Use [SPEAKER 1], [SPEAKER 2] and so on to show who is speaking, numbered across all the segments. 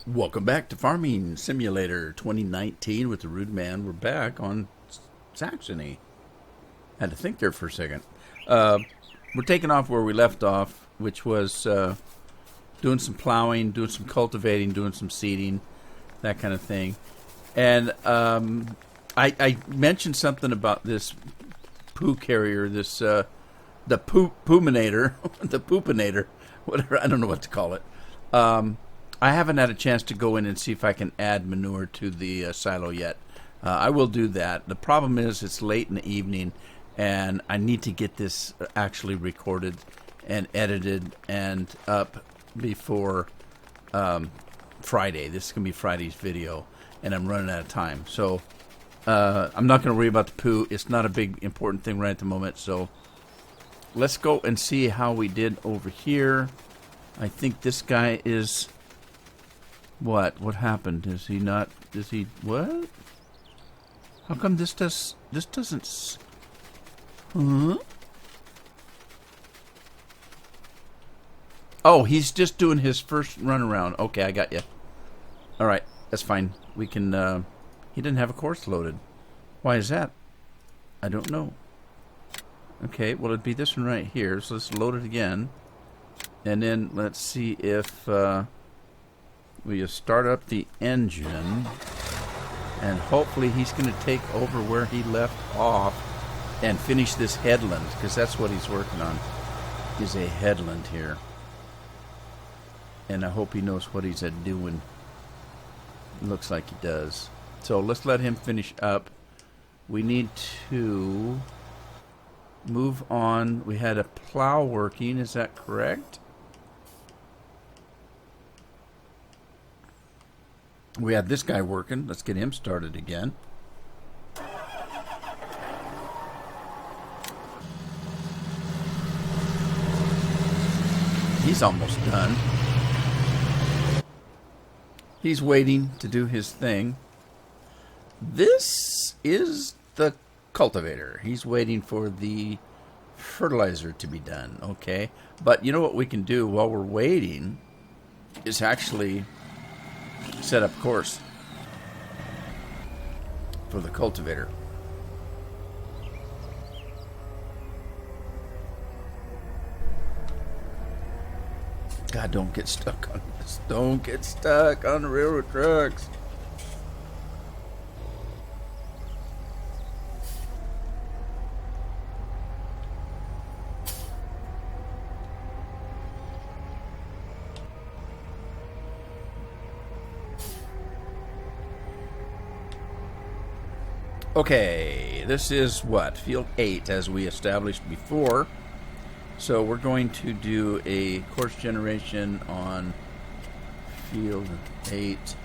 [SPEAKER 1] Welcome back to Farming Simulator 2019 with the Rude Man. We're back on Saxony. Had to think there for a second. We're taking off where we left off, which was doing some plowing, doing some cultivating, doing some seeding, that kind of thing. And I mentioned something about this poo carrier, this the poominator, the poopinator, whatever. I don't know what to call it. I haven't had a chance to go in and see if I can add manure to the silo yet. I will do that. The problem is it's late in the evening, and I need to get this actually recorded and edited and up before Friday. This is going to be Friday's video, and I'm running out of time. So I'm not going to worry about the poo. It's not a big, important thing right at the moment. So let's go and see how we did over here. I think this guy is... What? What happened? Is he not... Is he... What? How come this doesn't... Huh? Oh, he's just doing his first run around. Okay, I got you. Alright, that's fine. We can... He didn't have a course loaded. Why is that? I don't know. Okay, well, it'd be this one right here. So let's load it again. And then let's see if... we just start up the engine, and hopefully he's going to take over where he left off and finish this headland, because that's what he's working on, is a headland here. And I hope he knows what he's doing. Looks like he does. So let's let him finish up. We need to move on. We had a plow working, is that correct? We had this guy working. Let's get him started again. He's almost done. He's waiting to do his thing. This is the cultivator. He's waiting for the fertilizer to be done. Okay. But you know what we can do while we're waiting is actually... set up course for the cultivator. God, don't get stuck on this. Don't get stuck on the railroad tracks. Okay, this is what? Field 8, as we established before. So we're going to do a course generation on Field 8.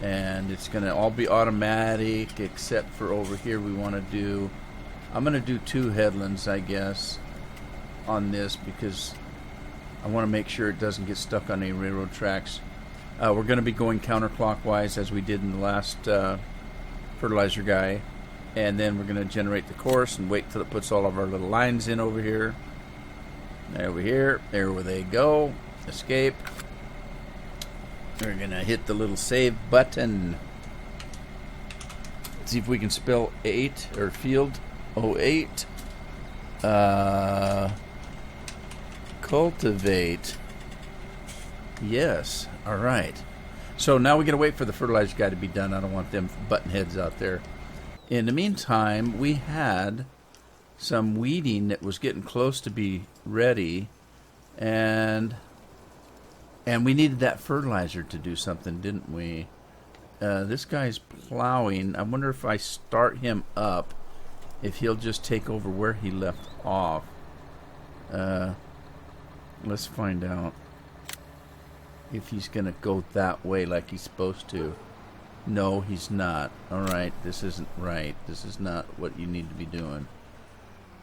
[SPEAKER 1] And it's going to all be automatic, except for over here we want to do... I'm going to do 2 headlands, I guess, on this, because I want to make sure it doesn't get stuck on any railroad tracks. We're going to be going counterclockwise, as we did in the last... fertilizer guy, and then we're going to generate the course and wait till it puts all of our little lines in over here. Over here, there where they go. Escape. We're going to hit the little save button. See if we can spell 8 or field 08. Cultivate. Yes. All right. So now we got to wait for the fertilizer guy to be done. I don't want them button heads out there. In the meantime, we had some weeding that was getting close to be ready, and we needed that fertilizer to do something, didn't we? This guy's plowing. I wonder if I start him up, if he'll just take over where he left off. Let's find out. If he's going to go that way like he's supposed to. No, he's not. Alright, this isn't right. This is not what you need to be doing.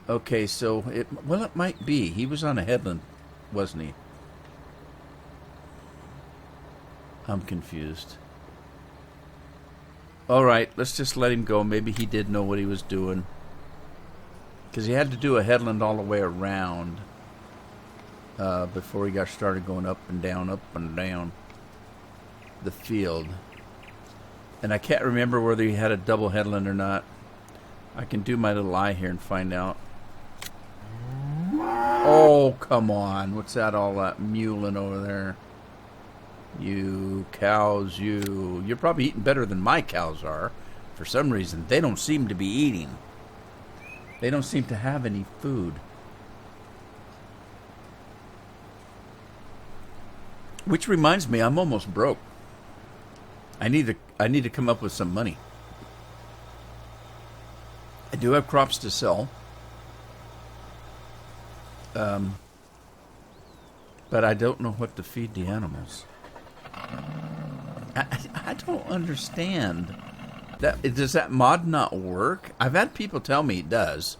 [SPEAKER 1] Okay, so, it might be. He was on a headland, wasn't he? I'm confused. Alright, let's just let him go. Maybe he did know what he was doing. Because he had to do a headland all the way around. Before he got started going up and down, up and down. the field. And I can't remember whether he had a double headland or not. I can do my little eye here and find out. Oh, come on. What's that all that mewling over there? You cows, you. You're probably eating better than my cows are. For some reason, they don't seem to be eating. They don't seem to have any food. Which reminds me, I'm almost broke. I need to come up with some money. I do have crops to sell. But I don't know what to feed the animals. I don't understand. Does that mod not work? I've had people tell me it does.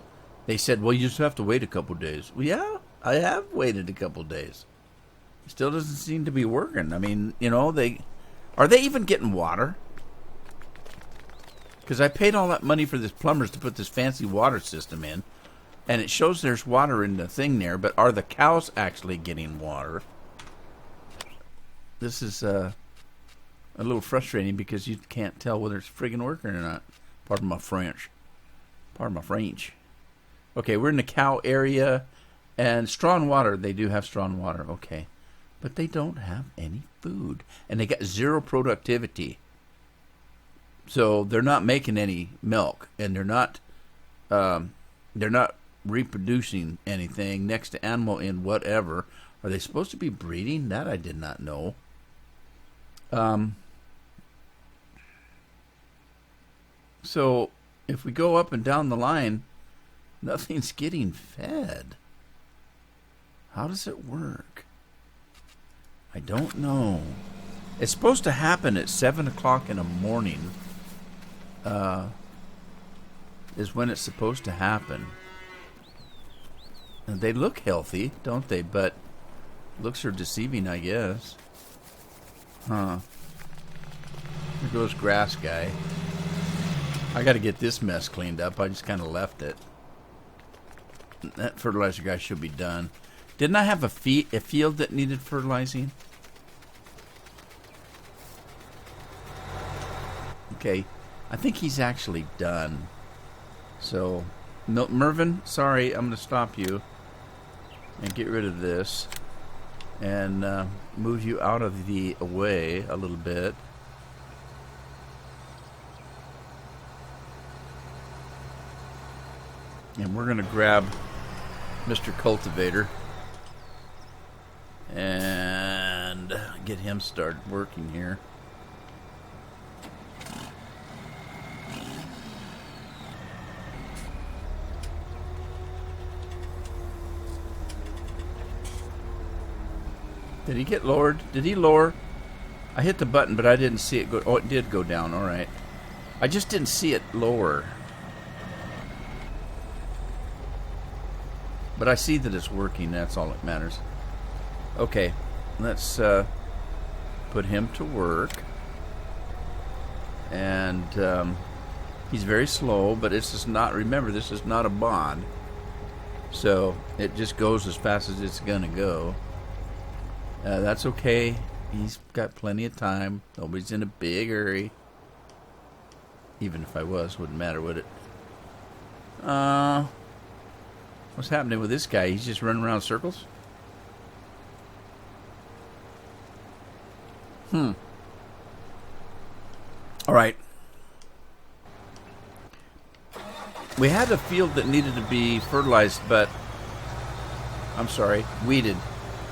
[SPEAKER 1] They said, well, you just have to wait a couple days. Well, yeah, I have waited a couple days. It still doesn't seem to be working. I mean, you know, are they even getting water? Because I paid all that money for this plumbers to put this fancy water system in. And it shows there's water in the thing there, but are the cows actually getting water? This is a little frustrating because you can't tell whether it's friggin' working or not. Pardon my French. Pardon my French. Okay, we're in the cow area. And strong water, they do have strong water. Okay. But they don't have any food. And they got zero productivity. So they're not making any milk. And they're not reproducing anything next to animal in whatever. Are they supposed to be breeding? That I did not know. So if we go up and down the line, nothing's getting fed. How does it work? I don't know. It's supposed to happen at 7 o'clock in the morning. Is when it's supposed to happen. And they look healthy, don't they? But looks are deceiving, I guess. Huh. There goes grass guy. I got to get this mess cleaned up. I just kind of left it. That fertilizer guy should be done. Didn't I have a field that needed fertilizing? Okay. I think he's actually done. So, Mervin, sorry, I'm going to stop you and get rid of this and move you out of the way a little bit. And we're going to grab Mr. Cultivator and get him started working here. Did he get lowered? Did he lower? I hit the button, but I didn't see it go. Oh, it did go down. All right. I just didn't see it lower. But I see that it's working. That's all that matters. Okay. Let's put him to work. And he's very slow, but this is not, remember, this is not a bond. So it just goes as fast as it's going to go. That's okay. He's got plenty of time. Nobody's in a big hurry. Even if I was, wouldn't matter, would it? What's happening with this guy? He's just running around in circles? All right. We had a field that needed to be fertilized, but... I'm sorry, weeded.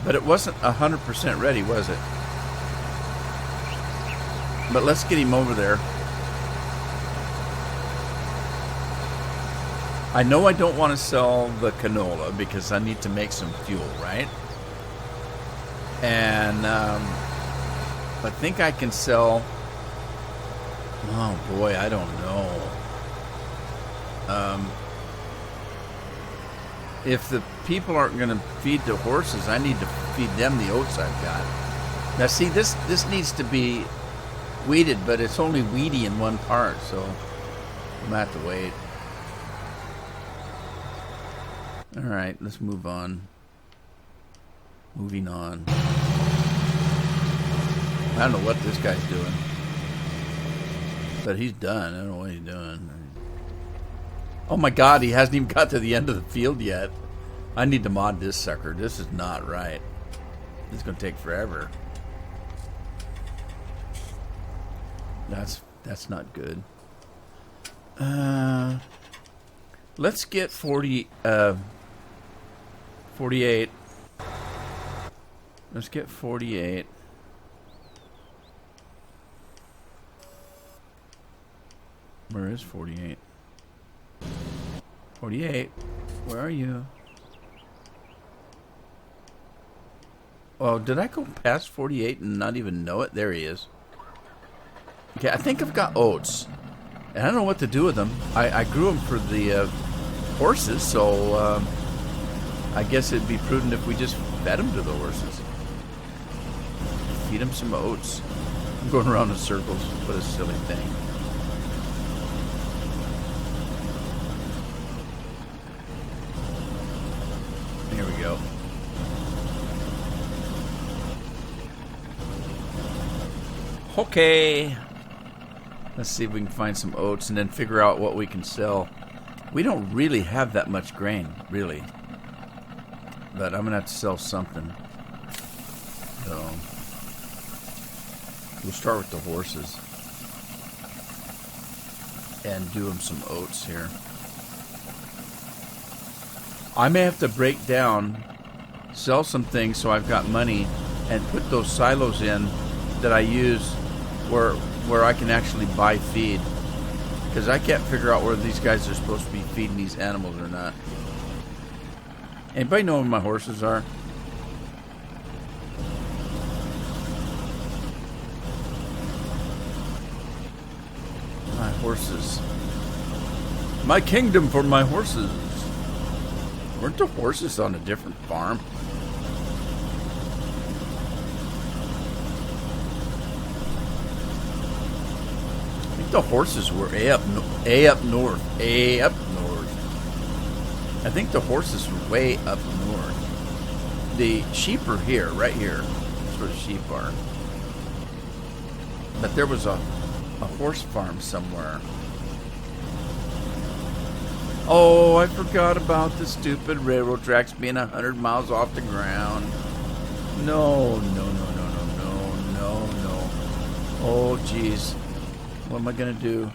[SPEAKER 1] But it wasn't 100% ready, was it? But let's get him over there. I know I don't want to sell the canola because I need to make some fuel, right? And I think I can sell... Oh boy, I don't know. If the people aren't going to feed the horses, I need to feed them the oats I've got. Now see, this needs to be weeded, but it's only weedy in one part, so I'm going to have to wait. Alright, let's move on. Moving on. I don't know what this guy's doing. But he's done. I don't know what he's doing. Oh my god, he hasn't even got to the end of the field yet. I need to mod this sucker. This is not right. This is going to take forever. That's not good. Let's get 48. Let's get 48. Where is 48? 48, where are you? Oh, did I go past 48 and not even know it? There he is. Okay, I think I've got oats. And I don't know what to do with them. I grew them for the horses, so I guess it'd be prudent if we just fed them to the horses. Feed them some oats. I'm going around in circles. What a silly thing. Here we go. Okay. Let's see if we can find some oats and then figure out what we can sell. We don't really have that much grain, really. But I'm going to have to sell something. So, we'll start with the horses. And do them some oats here. I may have to break down, sell some things so I've got money, and put those silos in that I use where I can actually buy feed. Because I can't figure out where these guys are supposed to be feeding these animals or not. Anybody know where my horses are? My horses. My kingdom for my horses. Weren't the horses on a different farm? I think the horses were up north. I think the horses were way up north. The sheep are here, right here. That's where the sheep are. But there was a horse farm somewhere. Oh, I forgot about the stupid railroad tracks being 100 miles off the ground. No. Oh, jeez. What am I going to do?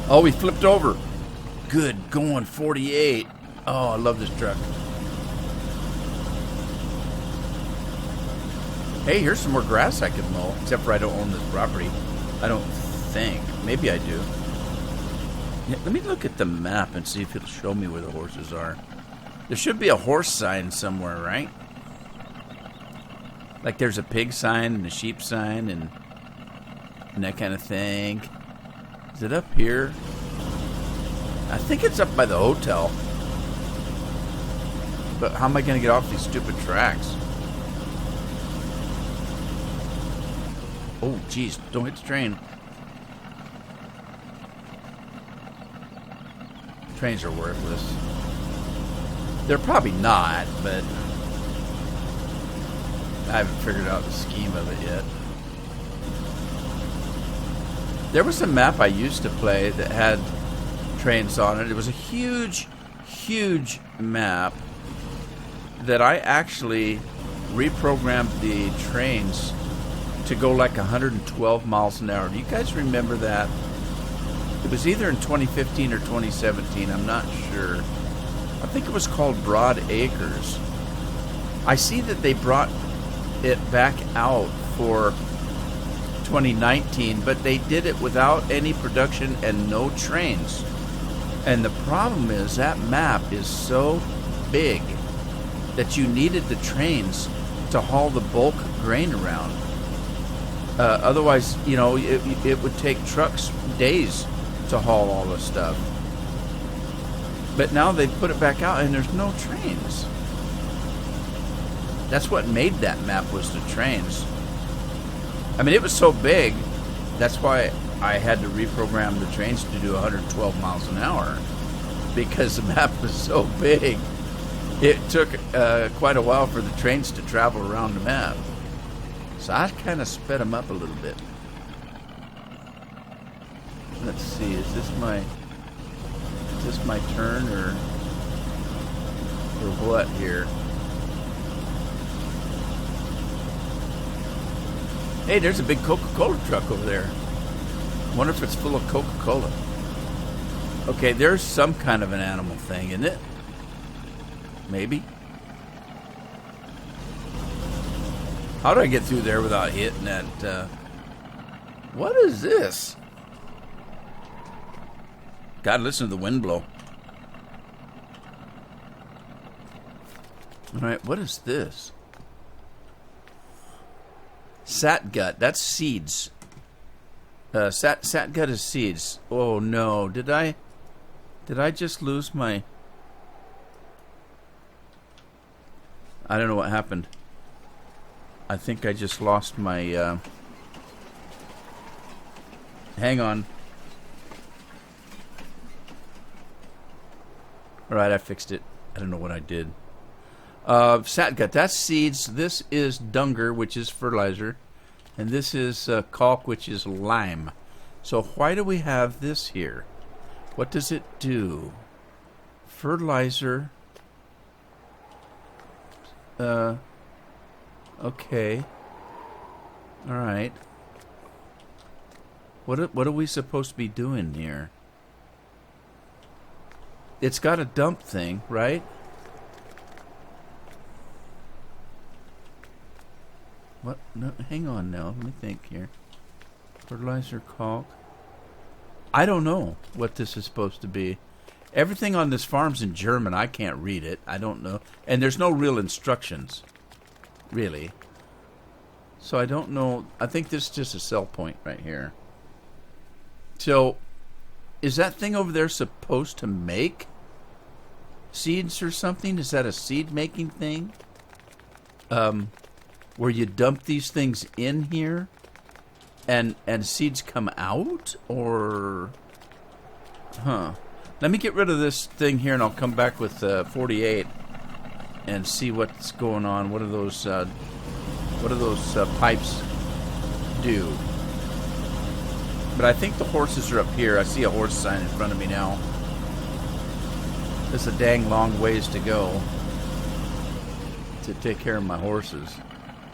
[SPEAKER 1] Oh, we flipped over. Good going, 48. Oh, I love this truck. Hey, here's some more grass I can mow. Except for I don't own this property. I don't think. Maybe I do. Yeah, let me look at the map and see if it'll show me where the horses are. There should be a horse sign somewhere, right? Like there's a pig sign and a sheep sign and that kind of thing. Is it up here? I think it's up by the hotel. But how am I going to get off these stupid tracks? Oh, jeez. Don't hit the train. Trains are worthless. They're probably not, but I haven't figured out the scheme of it yet. There was a map I used to play that had trains on it. It was a huge, huge map that I actually reprogrammed the trains to go like 112 miles an hour. Do you guys remember that? It was either in 2015 or 2017. I'm not sure. I think it was called Broad Acres. I see that they brought it back out for 2019, but they did it without any production and no trains. And the problem is that map is so big that you needed the trains to haul the bulk grain around. Otherwise, you know, it would take trucks days to haul all this stuff. But now they've put it back out and there's no trains. That's what made that map, was the trains. I mean, it was so big, that's why I had to reprogram the trains to do 112 miles an hour. Because the map was so big. It took quite a while for the trains to travel around the map. So I kind of sped them up a little bit. Let's see, is this my turn or what here? Hey, there's a big Coca-Cola truck over there. Wonder if it's full of Coca-Cola. Okay, there's some kind of an animal thing, isn't it? Maybe. How do I get through there without hitting that? What is this? God, listen to the wind blow. All right, what is this? Satgut, that's seeds. Satgut is seeds. Oh no, did I just lose my... I don't know what happened. I think I just lost my... Hang on. Alright, I fixed it. I don't know what I did. Satgut, that's seeds. This is dunger, which is fertilizer. And this is caulk, which is lime. So why do we have this here? What does it do? Fertilizer. Okay. Alright. What are we supposed to be doing here? It's got a dump thing, right? What? No, hang on now. Let me think here. Fertilizer, caulk. I don't know what this is supposed to be. Everything on this farm's in German. I can't read it. I don't know. And there's no real instructions, really. So I don't know. I think this is just a sell point right here. So, is that thing over there supposed to make seeds or something? Is that a seed-making thing? Where you dump these things in here and seeds come out? Or... Huh. Let me get rid of this thing here and I'll come back with 48 and see what's going on. What do those pipes do? But I think the horses are up here. I see a horse sign in front of me now. It's a dang long ways to go to take care of my horses.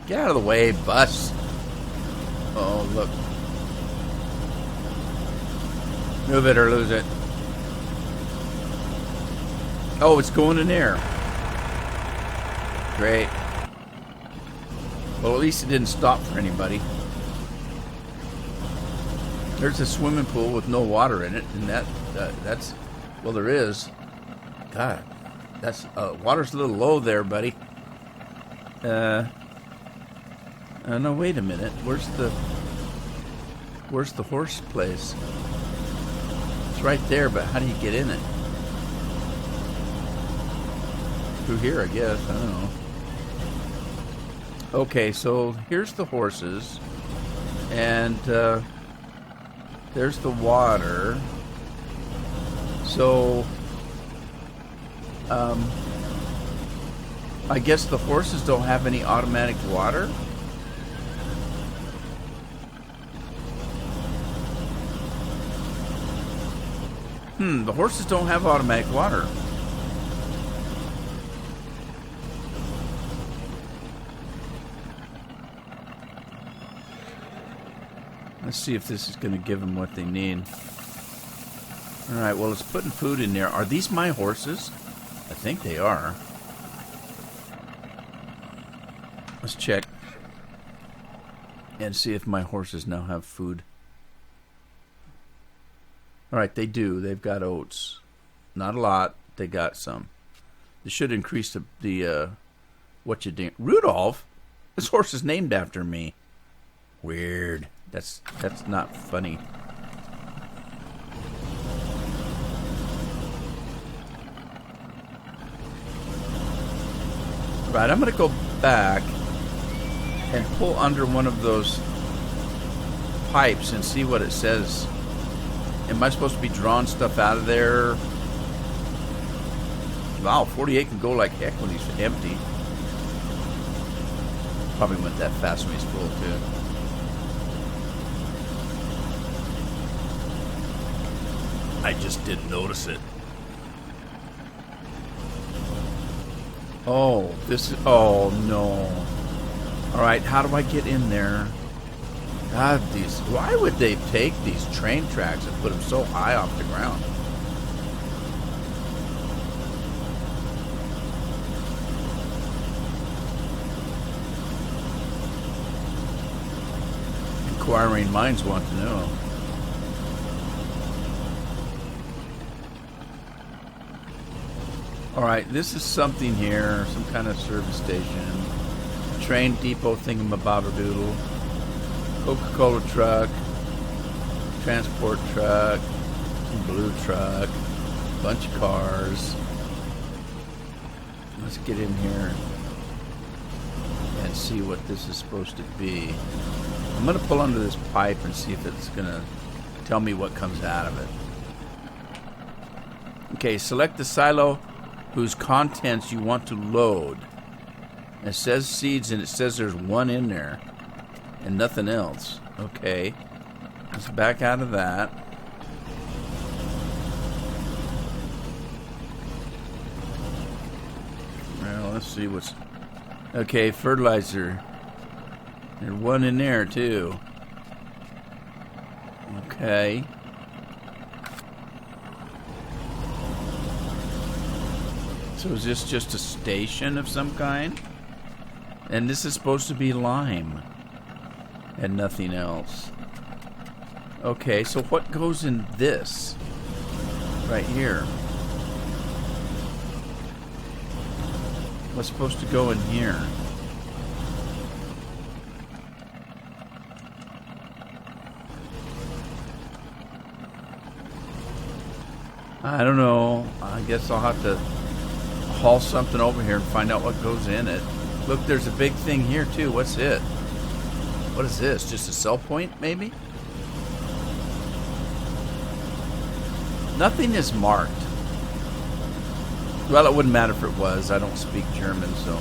[SPEAKER 1] Get out of the way, bus. Oh, look. Move it or lose it. Oh, it's going in there. Great. Well, at least it didn't stop for anybody. There's a swimming pool with no water in it, and that's... Well, there is. God, that's... water's a little low there, buddy. No, wait a minute. Where's the horse place? It's right there, but how do you get in it? Through here, I guess. I don't know. Okay, so here's the horses. And, there's the water. So, I guess the horses don't have any automatic water? The horses don't have automatic water. Let's see if this is going to give them what they need. Alright, well, it's putting food in there. Are these my horses? I think they are. Let's check. And see if my horses now have food. Alright, they do. They've got oats. Not a lot. They got some. This should increase the what you doing. Rudolph? This horse is named after me. Weird. That's not funny. Right, I'm gonna go back and pull under one of those pipes and see what it says. Am I supposed to be drawing stuff out of there? Wow, 48 can go like heck when he's empty. Probably went that fast when he's full, too. I just didn't notice it. Oh, this is... Oh, no. Alright, how do I get in there? God, these... Why would they take these train tracks and put them so high off the ground? Inquiring minds want to know. Alright, this is something here. Some kind of service station. Train depot thingamabobberdoodle. Coca-Cola truck. Transport truck. Blue truck. Bunch of cars. Let's get in here and see what this is supposed to be. I'm going to pull under this pipe and see if it's going to tell me what comes out of it. Okay, select the silo whose contents you want to load. It says seeds and it says there's one in there and nothing else. Okay, let's back out of that. Well, let's see what's... Okay, fertilizer. There's one in there, too. Okay. So is this just a station of some kind? And this is supposed to be lime. And nothing else. Okay, so what goes in this? Right here. What's supposed to go in here? I don't know. I guess I'll have to haul something over here and find out what goes in it. Look, there's a big thing here too. What's it? What is this? Just a sell point, maybe? Nothing is marked. Well, it wouldn't matter if it was. I don't speak German, so...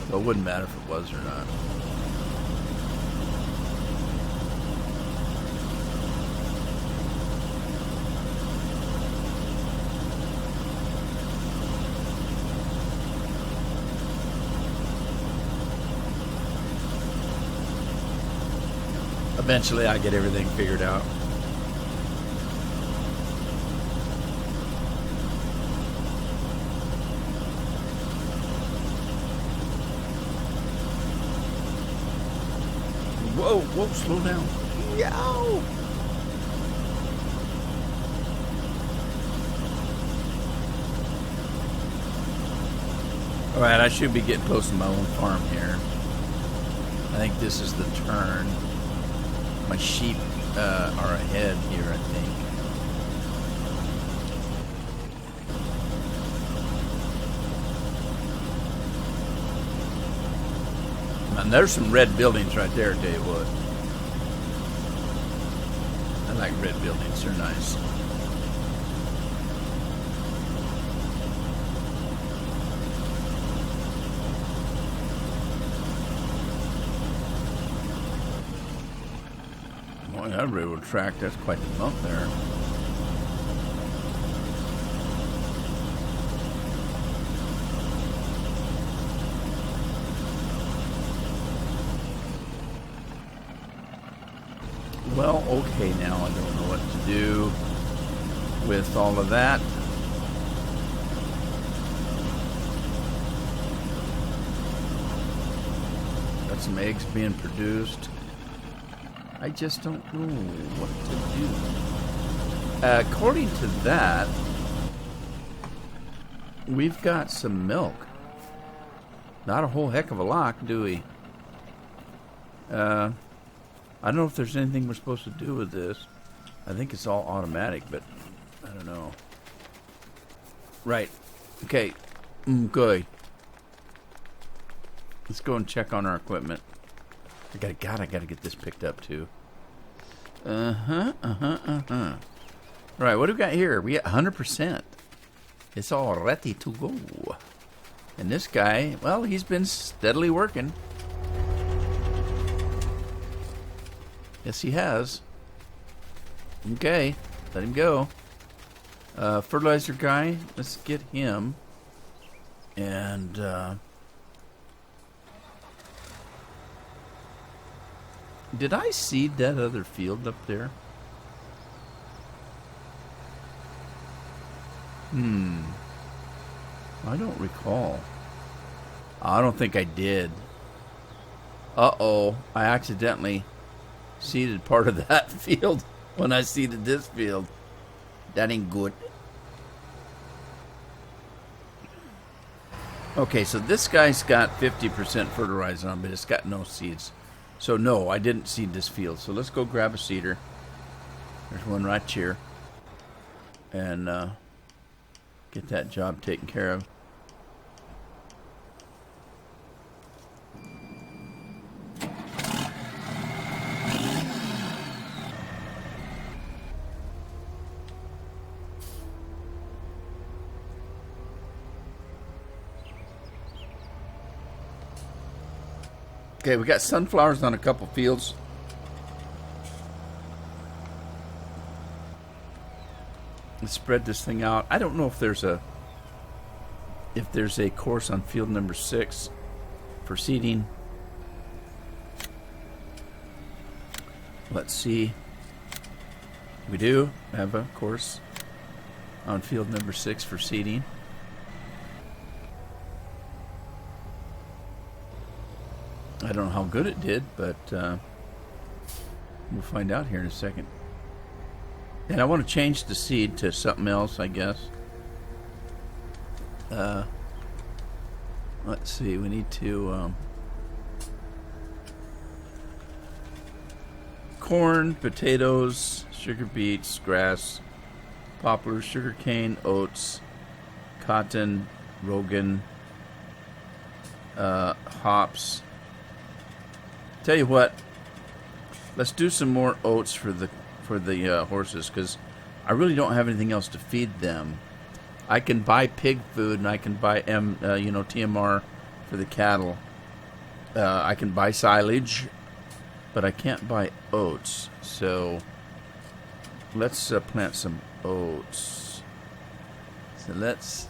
[SPEAKER 1] So it wouldn't matter if it was or not. Eventually, I get everything figured out. Whoa, whoa, slow down. Yow! Alright, I should be getting close to my own farm here. I think this is the turn. My sheep are ahead here, I think. And there's some red buildings right there, I tell you what. I like red buildings, they're nice. Boy, that railroad track, that's quite the bump there. Well, okay, now I don't know what to do with all of that. Got some eggs being produced. I just don't know what to do. According to that, we've got some milk. Not a whole heck of a lot, do we? I don't know if there's anything we're supposed to do with this. I think it's all automatic, but I don't know. Right. Okay. Good. Let's go and check on our equipment. I gotta get this picked up too. Right, what do we got here? We got 100%. It's all ready to go. And this guy, well, he's been steadily working. Yes, he has. Okay, let him go. Fertilizer guy, let's get him. And, did I seed that other field up there? I don't recall. I don't think I did. Uh-oh, I accidentally seeded part of that field when I seeded this field. That ain't good. Okay, so this guy's got 50% fertilizer on, but it's got no seeds. So no, I didn't seed this field. So let's go grab a seeder. There's one right here. And get that job taken care of. Okay, we got sunflowers on a couple fields. Let's spread this thing out. I don't know if there's a course on field number 6 for seeding. Let's see. We do have a course on field number 6 for seeding. I don't know how good it did, but we'll find out here in a second. And I want to change the seed to something else, I guess. Let's see, we need to corn, potatoes, sugar beets, grass, poplars, sugar cane, oats, cotton, rogan, hops. Tell you what, let's do some more oats for the horses, because I really don't have anything else to feed them. I can buy pig food and I can buy TMR for the cattle. I can buy silage, but I can't buy oats. So let's plant some oats. So let's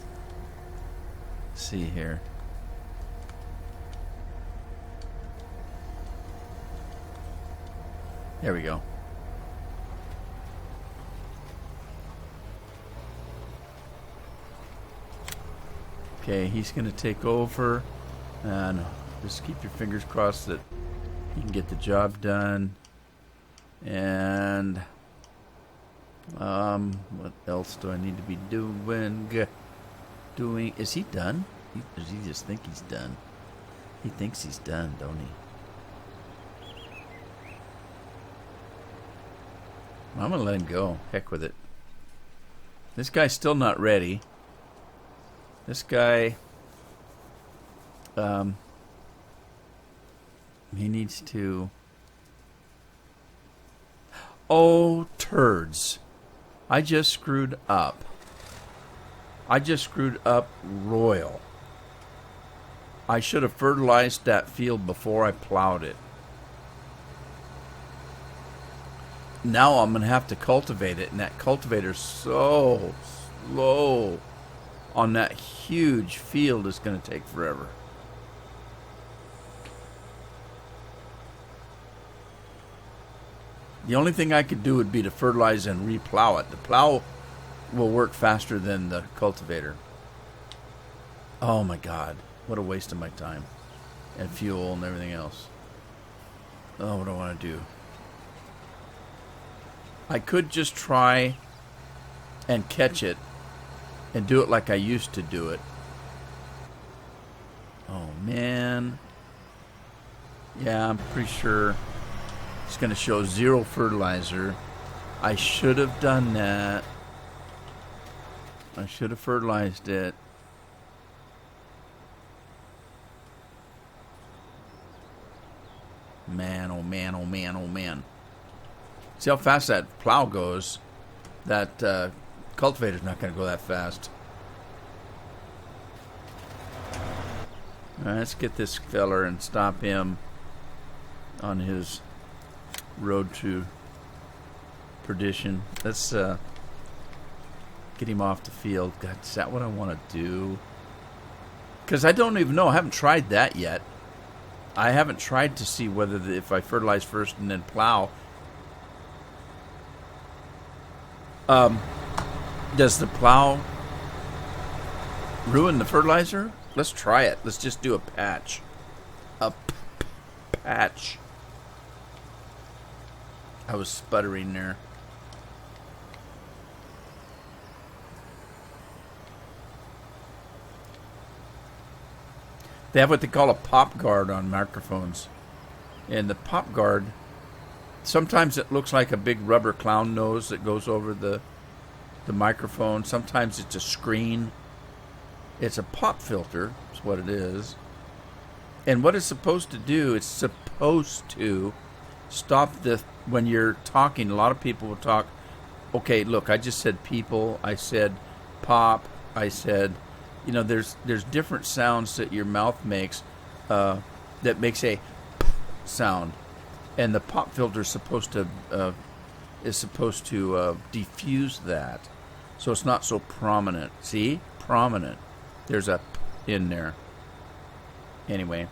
[SPEAKER 1] see here. There we go. Okay, he's going to take over, and just keep your fingers crossed that he can get the job done. And what else do I need to be doing? Is he done? Does he just think he's done? He thinks he's done, don't he? I'm going to let him go. Heck with it. This guy's still not ready. This guy, he needs to... Oh, turds. I just screwed up. I just screwed up royal. I should have fertilized that field before I plowed it. Now I'm going to have to cultivate it, and that cultivator's so slow on that huge field. Is going to take forever. The only thing I could do would be to fertilize and replow it. The plow will work faster than the cultivator. Oh my God, what a waste of my time and fuel and everything else. Oh, what do I want to do? I could just try and catch it and do it like I used to do it. Oh, man. Yeah, I'm pretty sure it's going to show 0 fertilizer. I should have done that. I should have fertilized it. Man, oh man, oh man, oh man. See how fast that plow goes. That cultivator's not going to go that fast. All right, let's get this feller and stop him on his road to perdition. Let's get him off the field. God, is that what I want to do? Because I don't even know. I haven't tried that yet. I haven't tried to see whether if I fertilize first and then plow. Does the plow ruin the fertilizer? Let's try it. Let's just do a patch. Patch. I was sputtering there. They have what they call a pop guard on microphones. And the pop guard, sometimes it looks like a big rubber clown nose that goes over the microphone. Sometimes it's a screen. It's a pop filter, is what it is. And what it's supposed to do, it's supposed to stop when you're talking. A lot of people will talk, okay, look, I just said people, I said pop, I said, there's different sounds that your mouth makes that makes a sound. And the pop filter is supposed to diffuse that, so it's not so prominent. See, prominent. There's a p in there. Anyway,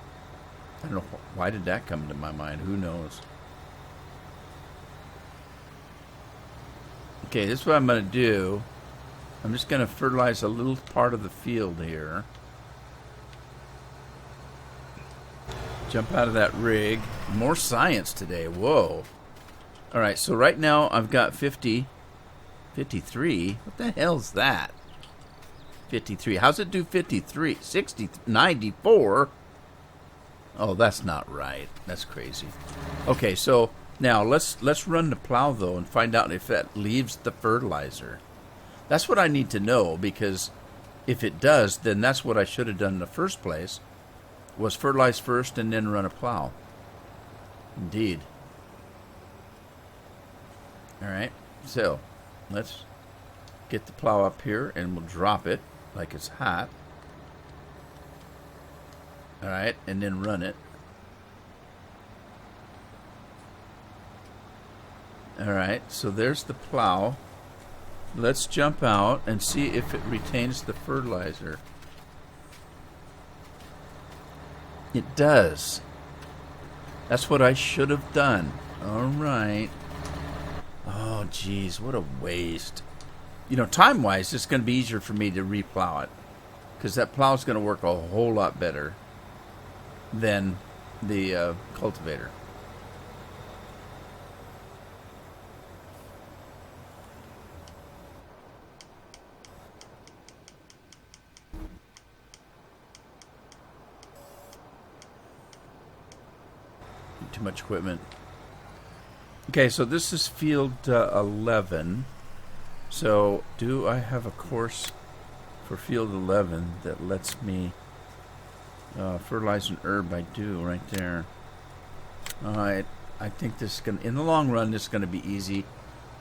[SPEAKER 1] I don't know why did that come to my mind. Who knows? Okay, this is what I'm going to do. I'm just going to fertilize a little part of the field here. Jump out of that rig. More science today. Whoa. All right, so right now I've got 53. What the hell's that? 53. How's it do 53? 60, 94? Oh, that's not right. That's crazy. Okay, so now let's run the plow, though, and find out if that leaves the fertilizer. That's what I need to know, because if it does, then that's what I should have done in the first place, was fertilize first and then run a plow. Indeed. All right, so let's get the plow up here, and we'll drop it like it's hot. All right, and then run it. All right, so there's the plow. Let's jump out and see if it retains the fertilizer. It does. That's what I should have done. All right. Oh, geez, what a waste. Time-wise, it's going to be easier for me to replow it, because that plow is going to work a whole lot better than the cultivator. Too much equipment. Okay, so this is field 11. So, do I have a course for field 11 that lets me fertilize an herb? I do, right there. Alright, I think this is going to, in the long run, this is going to be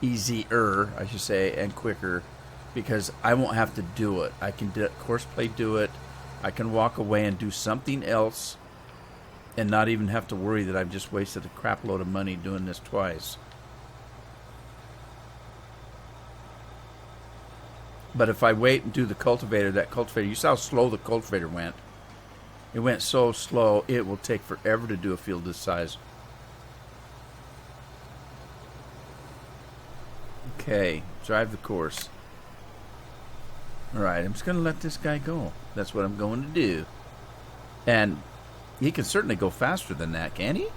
[SPEAKER 1] easier, I should say, and quicker, because I won't have to do it. I can course play do it. I can walk away and do something else and not even have to worry that I've just wasted a crap load of money doing this twice. But if I wait and do the cultivator, you saw how slow the cultivator went. It went so slow, it will take forever to do a field this size. Okay, drive the course. Alright, I'm just going to let this guy go. That's what I'm going to do. And he can certainly go faster than that, can he?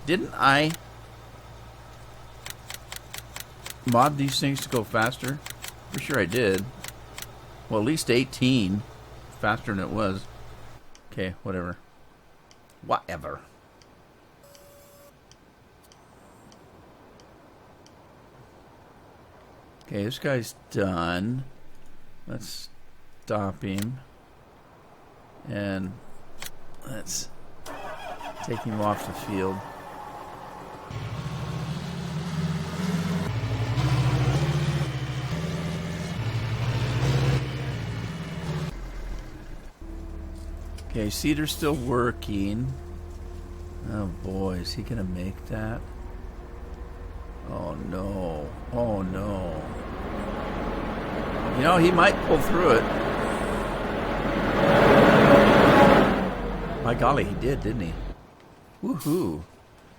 [SPEAKER 1] Didn't I mod these things to go faster? For sure I did. Well, at least 18. Faster than it was. Okay, whatever. Whatever. Okay, this guy's done. Let's stop him. And let's take him off the field. Okay, Cedar's still working. Oh boy, is he gonna make that? Oh no. Oh no. You know, he might pull through it. My golly, he did, didn't he? Woohoo.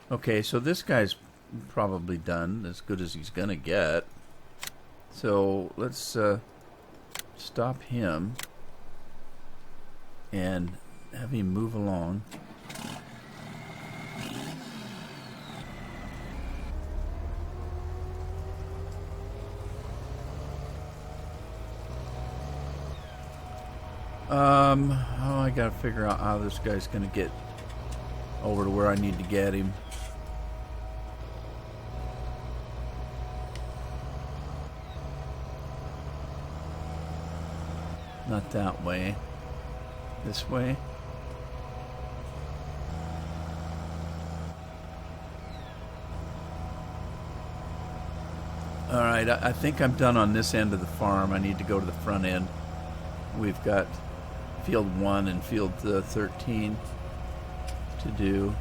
[SPEAKER 1] Okay, so this guy's probably done, as good as he's gonna get. So let's stop him and have him move along. Oh, I gotta figure out how this guy's gonna get over to where I need to get him. Not that way. This way. Alright, I think I'm done on this end of the farm. I need to go to the front end. We've got field 1 and field 13 to do.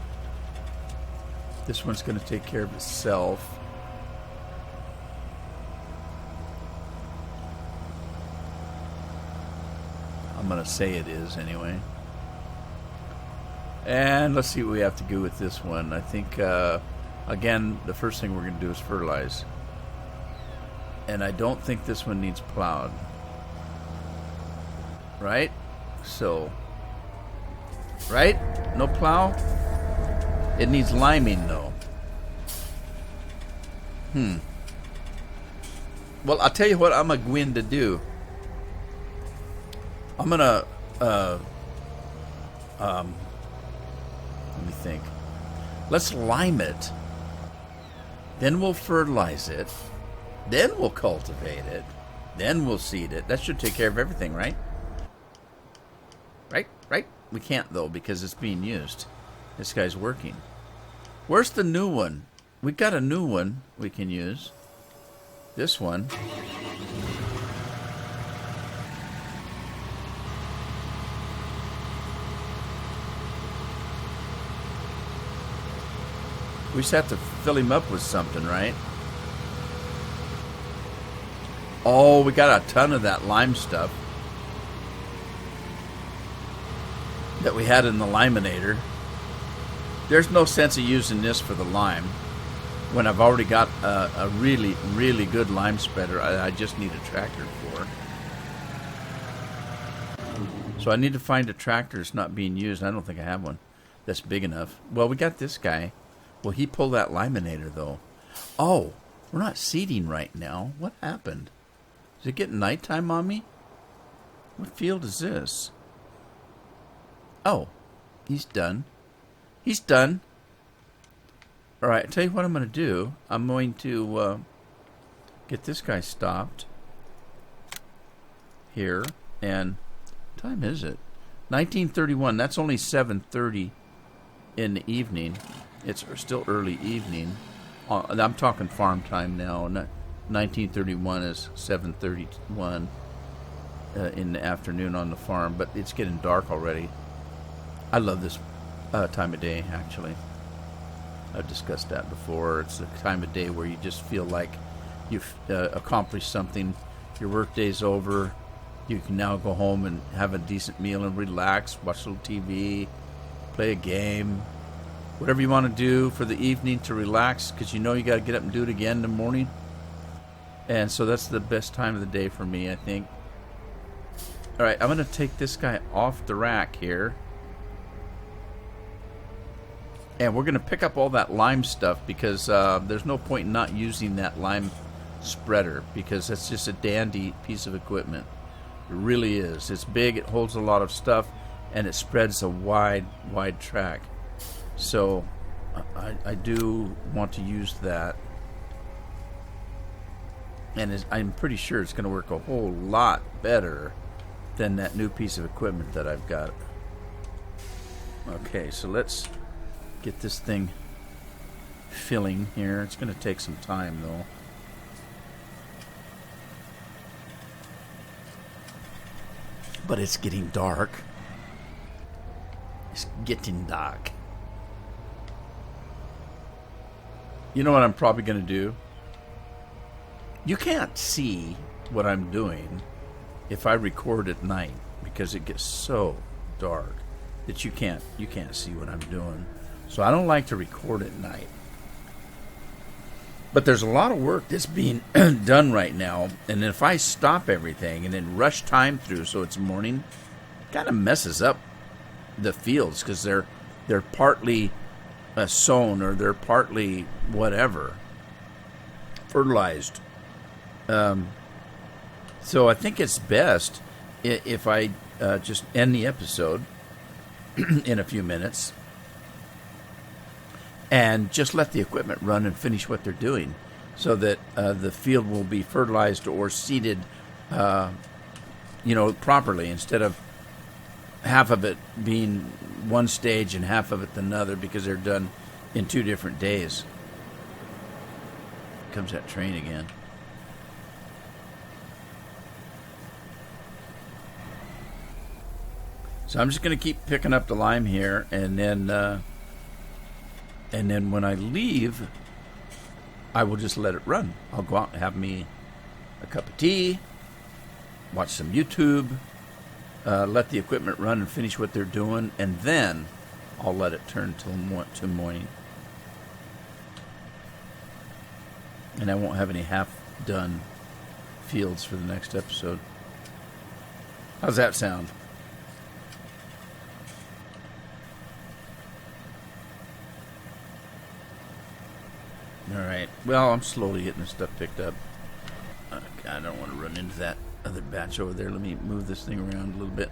[SPEAKER 1] This one's going to take care of itself. I'm going to say it is anyway. And let's see what we have to do with this one. I think, again, the first thing we're going to do is fertilize. And I don't think this one needs plowed. Right? So, right? No plow? It needs liming, though. Well, I'll tell you what I'm going to do. I'm going to, let me think. Let's lime it. Then we'll fertilize it. Then we'll cultivate it. Then we'll seed it. That should take care of everything, right? Right? We can't, though, because it's being used. This guy's working. Where's the new one? We got a new one we can use. This one. We just have to fill him up with something, right? Oh, we got a ton of that lime stuff that we had in the liminator. There's no sense of using this for the lime when I've already got a really, really good lime spreader I just need a tractor for. So I need to find a tractor that's not being used. I don't think I have one that's big enough. Well, we got this guy. Will he pull that liminator, though? Oh, we're not seeding right now. What happened? Is it getting nighttime on me? What field is this? Oh, he's done. He's done. All right, I'll tell you what I'm going to do. I'm going to get this guy stopped here. And what time is it? 19:31. That's only 7:30 in the evening. It's still early evening. I'm talking farm time now. 19:31 is 7:31 in the afternoon on the farm, but it's getting dark already. I love this time of day, actually. I've discussed that before. It's a time of day where you just feel like you've accomplished something. Your work day's over. You can now go home and have a decent meal and relax, watch a little TV, play a game, whatever you want to do for the evening to relax, because you know you got to get up and do it again in the morning. And so that's the best time of the day for me, I think. All right, I'm going to take this guy off the rack here. And we're going to pick up all that lime stuff because there's no point in not using that lime spreader because it's just a dandy piece of equipment. It really is. It's big, it holds a lot of stuff, and it spreads a wide track. So I do want to use that. And I'm pretty sure it's going to work a whole lot better than that new piece of equipment that I've got. Okay, so let's get this thing filling here. It's going to take some time, though. But it's getting dark. It's getting dark. You know what I'm probably going to do? You can't see what I'm doing if I record at night because it gets so dark that you can't see what I'm doing. So I don't like to record at night. But there's a lot of work that's being done right now, and if I stop everything and then rush time through so it's morning, it kind of messes up the fields because they're partly sown or they're partly whatever fertilized. So I think it's best if I just end the episode in a few minutes and just let the equipment run and finish what they're doing so that the field will be fertilized or seeded properly instead of half of it being one stage and half of it another because they're done in 2 different days. Here comes that train again. So I'm just going to keep picking up the lime here, and then when I leave, I will just let it run. I'll go out and have me a cup of tea, watch some YouTube, let the equipment run and finish what they're doing, and then I'll let it turn till morning. And I won't have any half-done fields for the next episode. How's that sound? All right. Well, I'm slowly getting this stuff picked up. I don't want to run into that other batch over there. Let me move this thing around a little bit.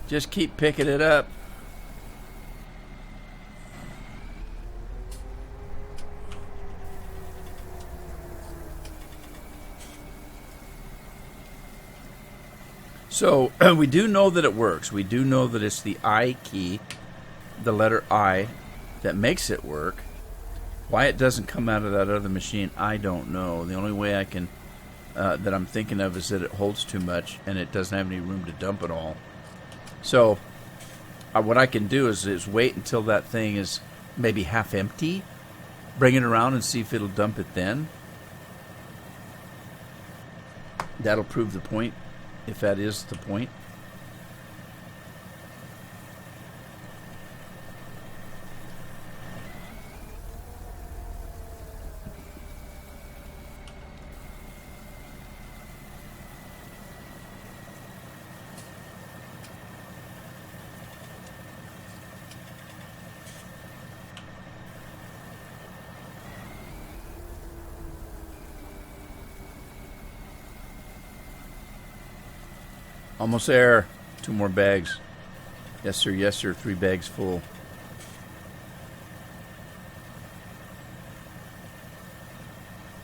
[SPEAKER 1] Just keep picking it up. So we do know that it works. We do know that it's the I key, the letter I, that makes it work. Why it doesn't come out of that other machine, I don't know. The only way I can that I'm thinking of is that it holds too much and it doesn't have any room to dump it all. So what I can do is wait until that thing is maybe half empty, bring it around and see if it'll dump it then. That'll prove the point, if that is the point. Almost there. 2 more bags. Yes, sir. Yes, sir. 3 bags full.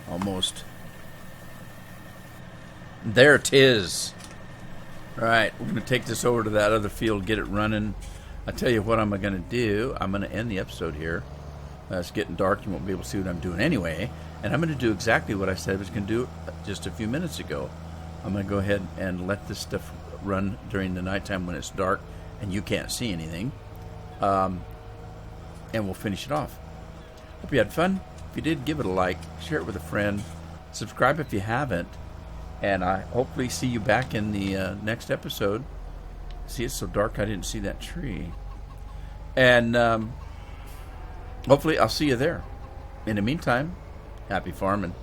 [SPEAKER 1] Almost. There it is. All right. We're going to take this over to that other field, get it running. I'll tell you what I'm going to do. I'm going to end the episode here. It's getting dark. You won't be able to see what I'm doing anyway. And I'm going to do exactly what I said I was going to do just a few minutes ago. I'm going to go ahead and let this stuff run during the nighttime when it's dark and you can't see anything. And we'll finish it off. Hope you had fun. If you did, give it a like. Share it with a friend. Subscribe if you haven't. And I hopefully see you back in the next episode. See, it's so dark I didn't see that tree. And hopefully I'll see you there. In the meantime, happy farming.